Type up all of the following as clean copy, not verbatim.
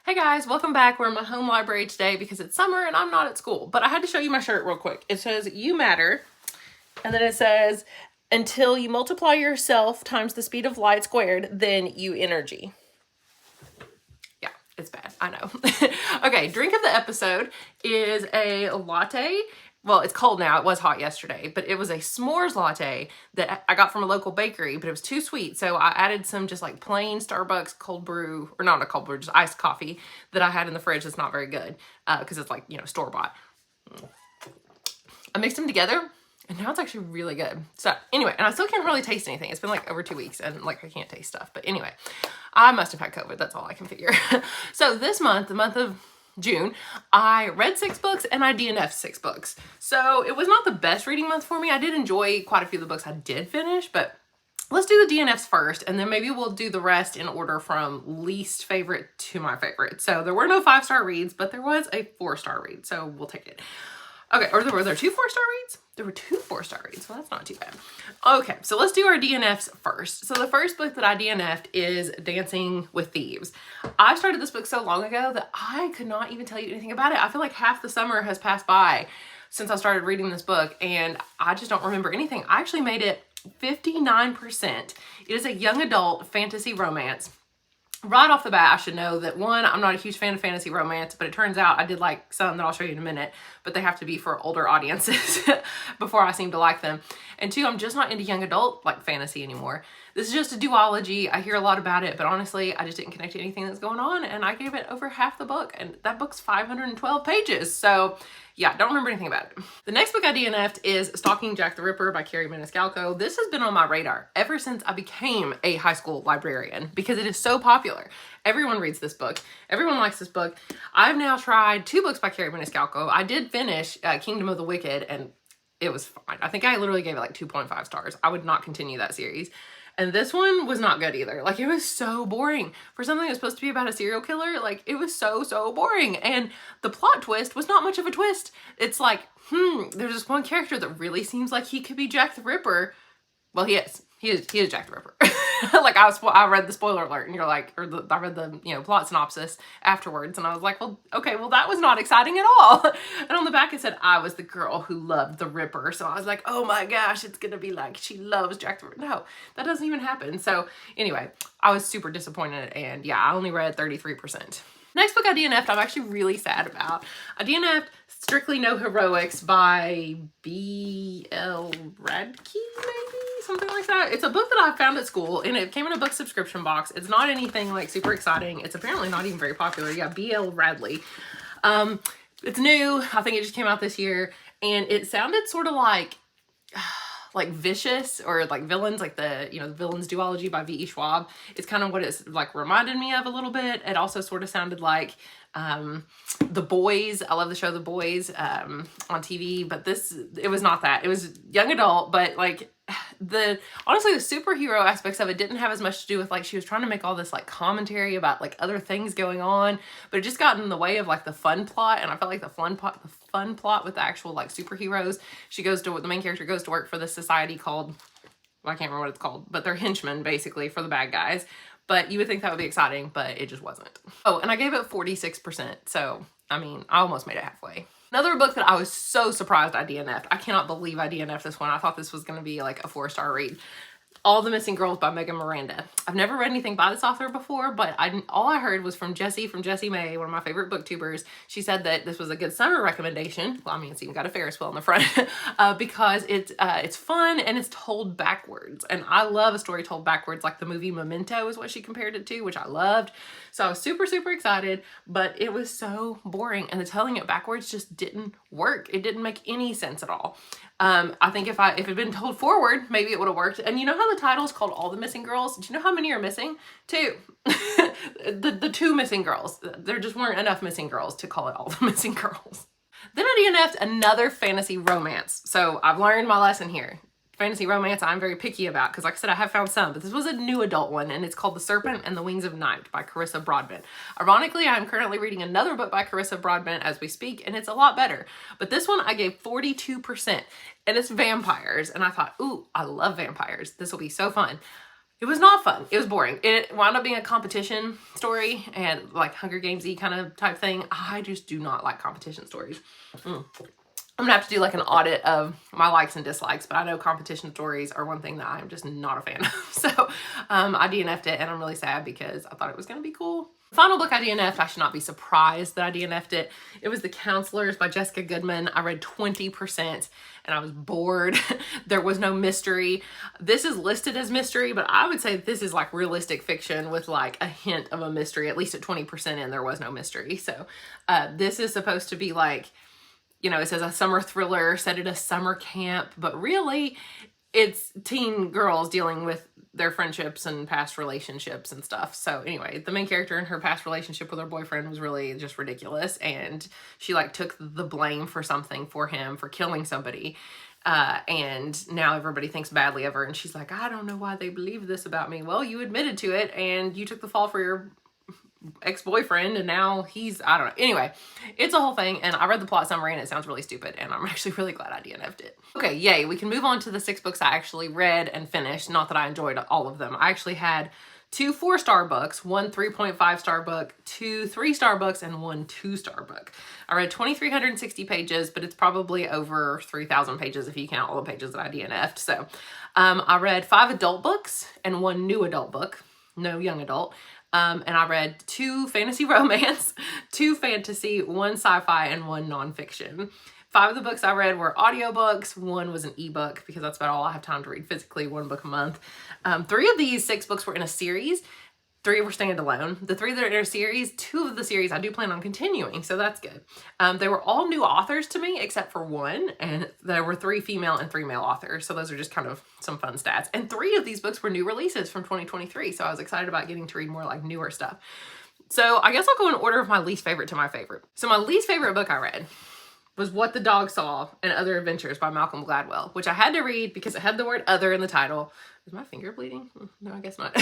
Hey guys, welcome back. We're in my home library today because it's summer and I'm not at school. But I had to show you my shirt real quick. It says, "You matter." And then it says, "Until you multiply yourself times the speed of light squared, then you energy." Yeah, it's bad. I know. Okay, drink of the episode is a latte. Well, it's cold now. It was hot yesterday, but it was a s'mores latte that I got from a local bakery, but it was too sweet. So I added some just like plain Starbucks cold brew, or not a cold brew, just iced coffee that I had in the fridge that's not very good because it's like, store-bought. I mixed them together and now it's actually really good. So anyway, and I still can't really taste anything. It's been like over 2 weeks and like I can't taste stuff. But anyway, I must have had COVID. That's all I can figure. So this month, the month of June, I read 6 books and I DNF'd 6 books. So it was not the best reading month for me. I did enjoy quite a few of the books I did finish, but let's do the DNFs first, and then maybe we'll do the rest in order from least favorite to my favorite. So there were no 5-star reads, but there was a 4-star read, so we'll take it. Okay, or were there 2 4-star reads? There were 2 4-star reads. Well, that's not too bad. Okay, so let's do our DNFs first. So the first book that I DNF'd is Dancing with Thieves. I started this book so long ago that I could not even tell you anything about it. I feel like half the summer has passed by since I started reading this book, and I just don't remember anything. I actually made it 59%. It is a young adult fantasy romance. Right off the bat, I should know that 1, I'm not a huge fan of fantasy romance, but it turns out I did like some that I'll show you in a minute, but they have to be for older audiences before I seem to like them. And 2, I'm just not into young adult like fantasy anymore. This is just a duology. I hear a lot about it, but honestly, I just didn't connect to anything that's going on, and I gave it over half the book, and that book's 512 pages. So yeah, don't remember anything about it. The next book I DNF'd is Stalking Jack the Ripper by Carrie Maniscalco. This has been on my radar ever since I became a high school librarian because it is so popular. Everyone reads this book. Everyone likes this book. I've now tried 2 books by Carrie Maniscalco. I did finish Kingdom of the Wicked, and it was fine. I think I literally gave it like 2.5 stars. I would not continue that series. And this one was not good either. Like, it was so boring. For something that's supposed to be about a serial killer, like, it was so boring. And the plot twist was not much of a twist. It's like, there's this one character that really seems like he could be Jack the Ripper. Well, he is. He is Jack the Ripper. Like, I read the spoiler alert, and you're like, I read the, plot synopsis afterwards, and I was like, well, okay, well, that was not exciting at all. And on the back it said, I was the girl who loved the Ripper. So I was like, oh my gosh, it's gonna be like, she loves Jack the Ripper. No, that doesn't even happen. So anyway, I was super disappointed, and yeah, I only read 33%. Next book I DNF'd, I'm actually really sad about. I DNF'd Strictly No Heroics by B.L. Radke, maybe? Something like that. It's a book that I found at school, and it came in a book subscription box. It's not anything like super exciting. It's apparently not even very popular. Yeah, B.L. Radley. It's new. I think it just came out this year, and it sounded sort of like Vicious, or like Villains, like the Villains duology by V.E. Schwab. It's kind of what it's like reminded me of a little bit. It also sort of sounded like The Boys. I love the show The Boys on TV, but it was not that. It was young adult, but like honestly the superhero aspects of it didn't have as much to do with, like, she was trying to make all this like commentary about like other things going on, but it just got in the way of like the fun plot. And I felt like the fun plot with the actual like superheroes, the main character goes to work for this society called, well, I can't remember what it's called, but they're henchmen basically for the bad guys. But you would think that would be exciting, but it just wasn't. Oh, and I gave it 46%. So, I mean, I almost made it halfway. Another book that I was so surprised I DNF'd. I cannot believe I DNF'd this one. I thought this was going to be like a 4-star read. All the Missing Girls by Megan Miranda. I've never read anything by this author before, but all I heard was from Jessie May, one of my favorite booktubers. She said that this was a good summer recommendation. Well, I mean, it's even got a Ferris wheel in the front because it's fun and it's told backwards. And I love a story told backwards, like the movie Memento is what she compared it to, which I loved. So I was super excited, but it was so boring, and the telling it backwards just didn't work. It didn't make any sense at all. I think if it had been told forward, maybe it would have worked. And you know how the title is called All the Missing Girls? Do you know how many are missing? 2. the 2 missing girls. There just weren't enough missing girls to call it All the Missing Girls. Then I DNF'd another fantasy romance. So I've learned my lesson here. Fantasy romance I'm very picky about because, like I said, I have found some, but this was a new adult one, and it's called The Serpent and the Wings of Night by Carissa Broadbent. Ironically, I'm currently reading another book by Carissa Broadbent as we speak, and it's a lot better. But this one I gave 42%, and it's vampires, and I thought, ooh, I love vampires. This will be so fun. It was not fun. It was boring. It wound up being a competition story and like Hunger Games-y kind of type thing. I just do not like competition stories. I'm gonna have to do like an audit of my likes and dislikes, but I know competition stories are one thing that I'm just not a fan of. So I DNF'd it, and I'm really sad because I thought it was gonna be cool. The final book I DNF'd, I should not be surprised that I DNF'd it. It was The Counselors by Jessica Goodman. I read 20% and I was bored. There was no mystery. This is listed as mystery, but I would say this is like realistic fiction with like a hint of a mystery. At least at 20% in, there was no mystery. So this is supposed to be like, you know, it says a summer thriller set at a summer camp, but really it's teen girls dealing with their friendships and past relationships and stuff. So anyway, the main character in her past relationship with her boyfriend was really just ridiculous. And she like took the blame for something for him for killing somebody. And now everybody thinks badly of her. And she's like, I don't know why they believe this about me. Well, you admitted to it and you took the fall for your ex-boyfriend and now he's, I don't know. Anyway, it's a whole thing, and I read the plot summary and it sounds really stupid, and I'm actually really glad I DNF'd it. Okay, yay, we can move on to the 6 books I actually read and finished. Not that I enjoyed all of them. I actually had 2 4-star books, 1 3.5-star book, 2 3-star books, and 1 2-star book. I read 2,360 pages, but it's probably over 3,000 pages if you count all the pages that I DNF'd. So I read 5 adult books and 1 new adult book, no young adult. And I read 2 fantasy romance, 2 fantasy, 1 sci-fi, and 1 nonfiction. 5 of the books I read were audiobooks. 1 was an ebook because that's about all I have time to read physically, 1 book a month. 3 of these 6 books were in a series. 3 were standalone. The 3 that are in a series, 2 of the series I do plan on continuing, so that's good. They were all new authors to me except for 1, and there were 3 female and 3 male authors, so those are just kind of some fun stats. And 3 of these books were new releases from 2023, so I was excited about getting to read more like newer stuff. So I guess I'll go in order of my least favorite to my favorite. So my least favorite book I read was What the Dog Saw and Other Adventures by Malcolm Gladwell, which I had to read because it had the word other in the title. Is my finger bleeding? No, I guess not.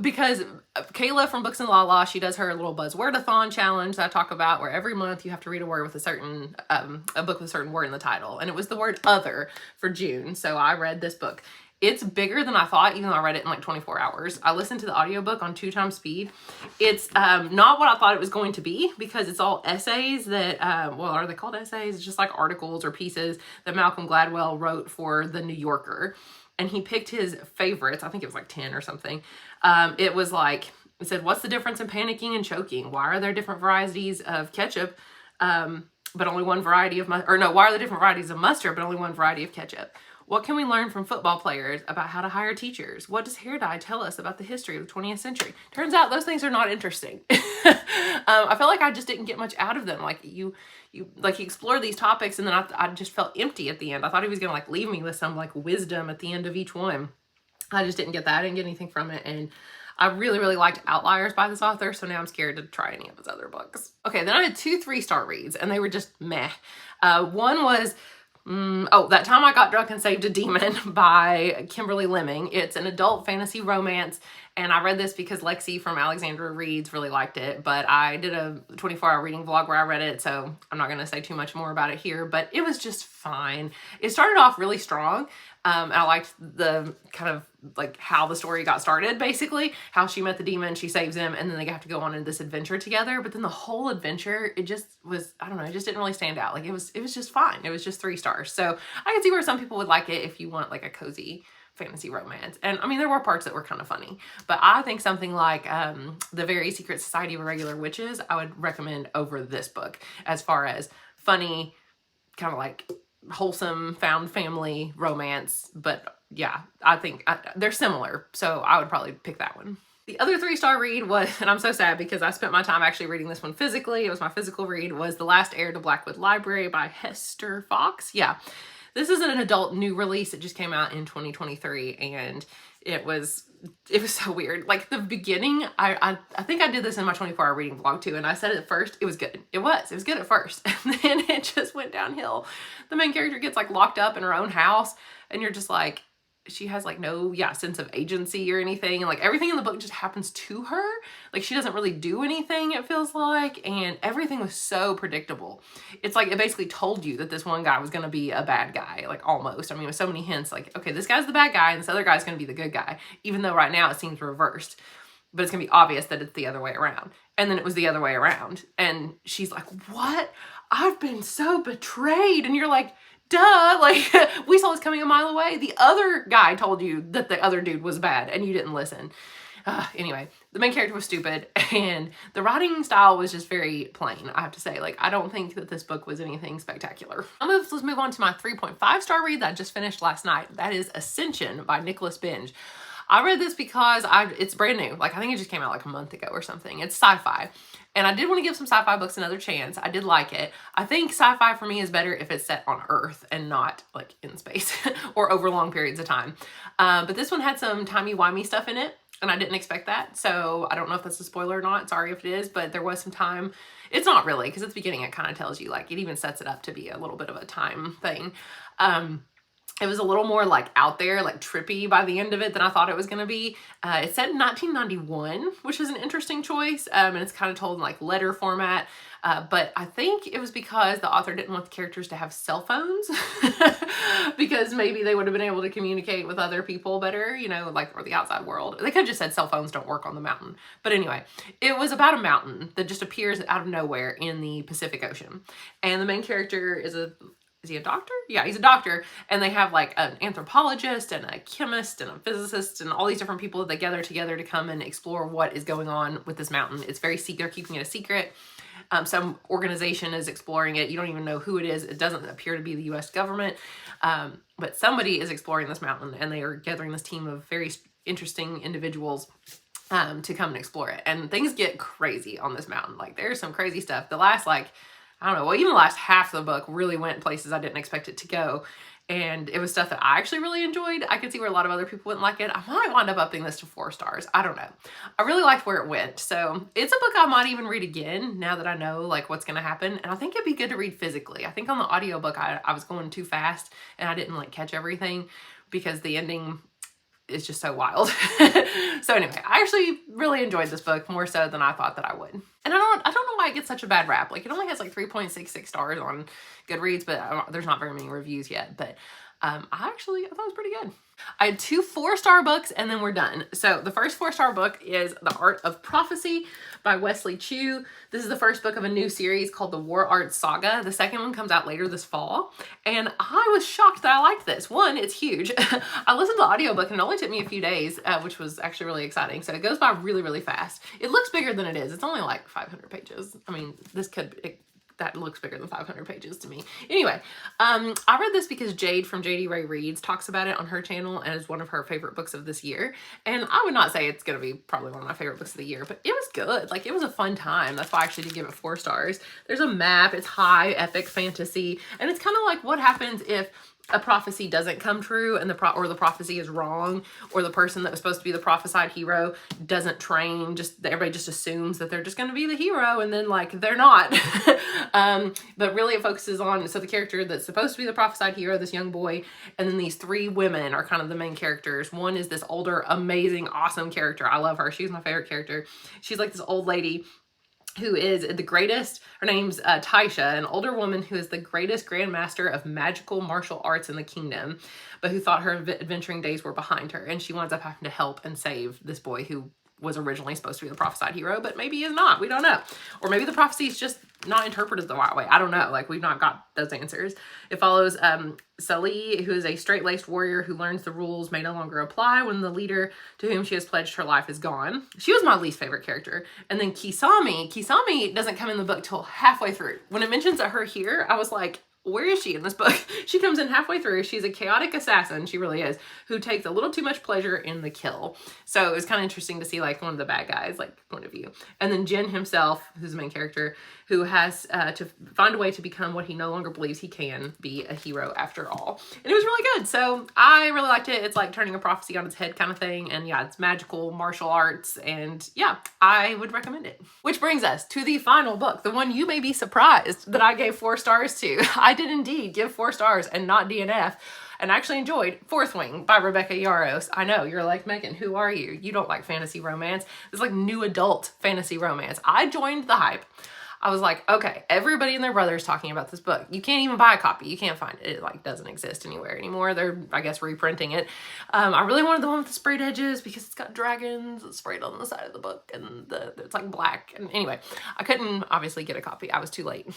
Because Kayla from Books and Lala, she does her little buzzwordathon challenge that I talk about, where every month you have to read a word with a certain, a book with a certain word in the title. And it was the word other for June. So I read this book. It's bigger than I thought, even though I read it in like 24 hours. I listened to the audiobook on 2 times speed. It's not what I thought it was going to be because it's all essays that, well, are they called essays? It's just like articles or pieces that Malcolm Gladwell wrote for The New Yorker. And he picked his favorites. I think it was like 10 or something. It was like, it said, what's the difference in panicking and choking? Why are there different varieties of ketchup, but only one variety of mustard? Or no, why are there different varieties of mustard, but only one variety of ketchup? What can we learn from football players about how to hire teachers? What does hair dye tell us about the history of the 20th century? Turns out those things are not interesting. I felt like I just didn't get much out of them. Like he explored these topics, and then I just felt empty at the end. I thought he was gonna like leave me with some like wisdom at the end of each one. I just didn't get that. I didn't get anything from it. And I really, really liked Outliers by this author, so now I'm scared to try any of his other books. Okay, then I had 2 3-star reads, and they were just meh. One was That Time I Got Drunk and Saved a Demon by Kimberly Lemming. It's an adult fantasy romance, and I read this because Lexi from Alexandra Reads really liked it, but I did a 24-hour reading vlog where I read it, so I'm not going to say too much more about it here, but it was just fine. It started off really strong, and I liked the kind of like how the story got started, basically. How she met the demon, she saves him, and then they have to go on in this adventure together. But then the whole adventure, it just was, I don't know, it just didn't really stand out. Like it was just fine. It was just 3 stars. So I can see where some people would like it if you want like a cozy fantasy romance. And I mean, there were parts that were kind of funny, but I think something like The Very Secret Society of Irregular Witches, I would recommend over this book as far as funny, kind of like wholesome found family romance. But yeah, I think they're similar, so I would probably pick that one. The other 3-star read was, and I'm so sad because I spent my time actually reading this one physically, it was my physical read, was The Last Heir to Blackwood Library by Hester Fox. Yeah, this is an adult new release. It just came out in 2023, and it was so weird. Like the beginning, I think I did this in my 24-hour reading vlog too, and I said at first it was good. It was good at first, and then it just went downhill. The main character gets like locked up in her own house, and you're just like, she has like no sense of agency or anything, and like everything in the book just happens to her. Like she doesn't really do anything, it feels like, and everything was so predictable. It's like it basically told you that this one guy was going to be a bad guy, like almost. I mean, with so many hints, like, okay, this guy's the bad guy and this other guy's going to be the good guy, even though right now it seems reversed. But it's going to be obvious that it's the other way around. And then it was the other way around. And she's like, what? I've been so betrayed. And you're like, duh, like we saw this coming a mile away. The other guy told you that the other dude was bad and you didn't listen. Anyway, the main character was stupid and the writing style was just very plain, I have to say. Like, I don't think that this book was anything spectacular. Let's move on to my 3.5 star read that I just finished last night. That is Ascension by Nicholas Binge. I read this because it's brand new. Like, I think it just came out like a month ago or something. It's sci-fi. And I did want to give some sci-fi books another chance. I did like it. I think sci-fi for me is better if it's set on Earth and not like in space or over long periods of time. But this one had some timey-wimey stuff in it, and I didn't expect that. So I don't know if that's a spoiler or not. Sorry if it is, but there was some time. It's not really, because at the beginning it kind of tells you, like, it even sets it up to be a little bit of a time thing. It was a little more like out there, like trippy by the end of it than I thought it was going to be. It's set in 1991, which is an interesting choice. And it's kind of told in like letter format. But I think it was because the author didn't want the characters to have cell phones because maybe they would have been able to communicate with other people better, you know, like, or the outside world. They could have just said cell phones don't work on the mountain. But anyway, it was about a mountain that just appears out of nowhere in the Pacific Ocean. And the main character is he a doctor? Yeah, he's a doctor. And they have like an anthropologist and a chemist and a physicist and all these different people that they gather together to come and explore what is going on with this mountain. It's very secret. They're keeping it a secret. Some organization is exploring it. You don't even know who it is. It doesn't appear to be the U.S. government. But somebody is exploring this mountain, and they are gathering this team of very interesting individuals to come and explore it. And things get crazy on this mountain. Like, there's some crazy stuff. The last, like, I don't know, well, even the last half of the book really went places I didn't expect it to go. And it was stuff that I actually really enjoyed. I could see where a lot of other people wouldn't like it. I might wind up upping this to 4 stars. I don't know. I really liked where it went. So it's a book I might even read again now that I know like what's going to happen. And I think it'd be good to read physically. I think on the audiobook, I was going too fast and I didn't like catch everything because the ending is just so wild. So anyway, I actually really enjoyed this book more so than I thought that I would. And I don't know why it gets such a bad rap. Like, it only has like 3.66 stars on Goodreads, but there's not very many reviews yet. But I thought it was pretty good. I had 2 4-star books and then we're done. So the first 4-star book is The Art of Prophecy by Wesley Chu. This is the first book of a new series called the War Art Saga. The second one comes out later this fall. And I was shocked that I liked this. One, it's huge. I listened to the audiobook and it only took me a few days, which was actually really exciting. So it goes by really, really fast. It looks bigger than it is. It's only like 500 pages. I mean, that looks bigger than 500 pages to me. Anyway, I read this because Jade from JD Ray Reads talks about it on her channel and is one of her favorite books of this year. And I would not say it's going to be probably one of my favorite books of the year, but it was good. Like, it was a fun time. That's why I actually did give it 4 stars. There's a map. It's high epic fantasy. And it's kind of like what happens if a prophecy doesn't come true and the prophecy is wrong, or the person that was supposed to be the prophesied hero doesn't train, everybody just assumes that they're just going to be the hero, and then like they're not. But really it focuses on, so the character that's supposed to be the prophesied hero, this young boy, and then these 3 women are kind of the main characters. One is this older, amazing, awesome character. I love her. She's my favorite character. She's like this old lady who is the greatest, her name's Taisha, an older woman who is the greatest grandmaster of magical martial arts in the kingdom, but who thought her adventuring days were behind her. And she winds up having to help and save this boy who was originally supposed to be the prophesied hero, but maybe is not. We don't know. Or maybe the prophecy is just not interpreted the right way. I don't know. Like, we've not got those answers. It follows Sali, who is a straight-laced warrior who learns the rules may no longer apply when the leader to whom she has pledged her life is gone. She was my least favorite character. And then Kisame doesn't come in the book till halfway through. When it mentions her here, I was like, where is she in this book? She comes in halfway through. She's a chaotic assassin, she really is, who takes a little too much pleasure in the kill. So it was kind of interesting to see like one of the bad guys, like, point of view. And then Jin himself, who's the main character, who has to find a way to become what he no longer believes he can be, a hero after all. And it was really good. So I really liked it. It's like turning a prophecy on its head kind of thing. And yeah, it's magical martial arts. And yeah, I would recommend it. Which brings us to the final book, the one you may be surprised that I gave 4 stars to. I did indeed give 4 stars and not DNF. and actually enjoyed Fourth Wing by Rebecca Yarros. I know, you're like, Megan, who are you? You don't like fantasy romance. It's like new adult fantasy romance. I joined the hype. I was like, okay, everybody and their brother is talking about this book. You can't even buy a copy. You can't find it. It like doesn't exist anywhere anymore. They're, I guess, reprinting it. I really wanted the one with the sprayed edges because it's got dragons sprayed on the side of the book and it's like black. And anyway, I couldn't obviously get a copy. I was too late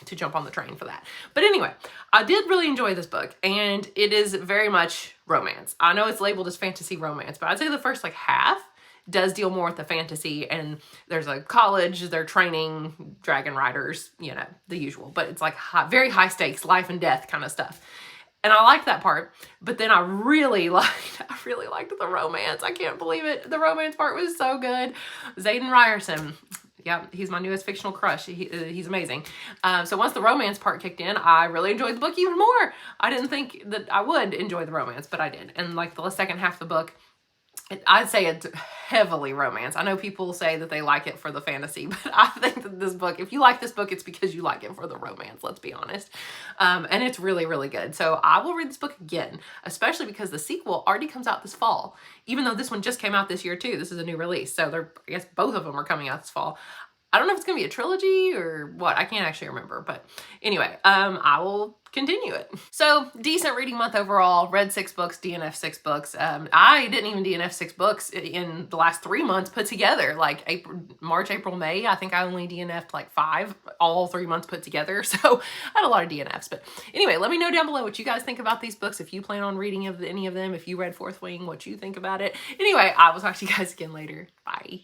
to jump on the train for that. But anyway, I did really enjoy this book, and it is very much romance. I know it's labeled as fantasy romance, but I'd say the first like half does deal more with the fantasy, and there's a college, they're training dragon riders, you know, the usual, but it's like very high stakes, life and death kind of stuff. And I liked that part, but then I really liked the romance. I can't believe it. The romance part was so good. Zayden Ryerson, yeah, he's my newest fictional crush. He's amazing. So once the romance part kicked in, I really enjoyed the book even more. I didn't think that I would enjoy the romance, but I did. And like the second half of the book, I'd say it's heavily romance. I know people say that they like it for the fantasy, but I think that this book, if you like this book, it's because you like it for the romance, let's be honest. And it's really, really good. So I will read this book again, especially because the sequel already comes out this fall, even though this one just came out this year too. This is a new release. So I guess both of them are coming out this fall. I don't know if it's going to be a trilogy or what. I can't actually remember. But anyway, I will continue it. So decent reading month overall. Read 6 books, DNF 6 books. I didn't even DNF 6 books in the last 3 months put together. Like March, April, May. I think I only DNF'd like 5, all 3 months put together. So I had a lot of DNFs. But anyway, let me know down below what you guys think about these books. If you plan on reading any of them, if you read Fourth Wing, what you think about it. Anyway, I will talk to you guys again later. Bye.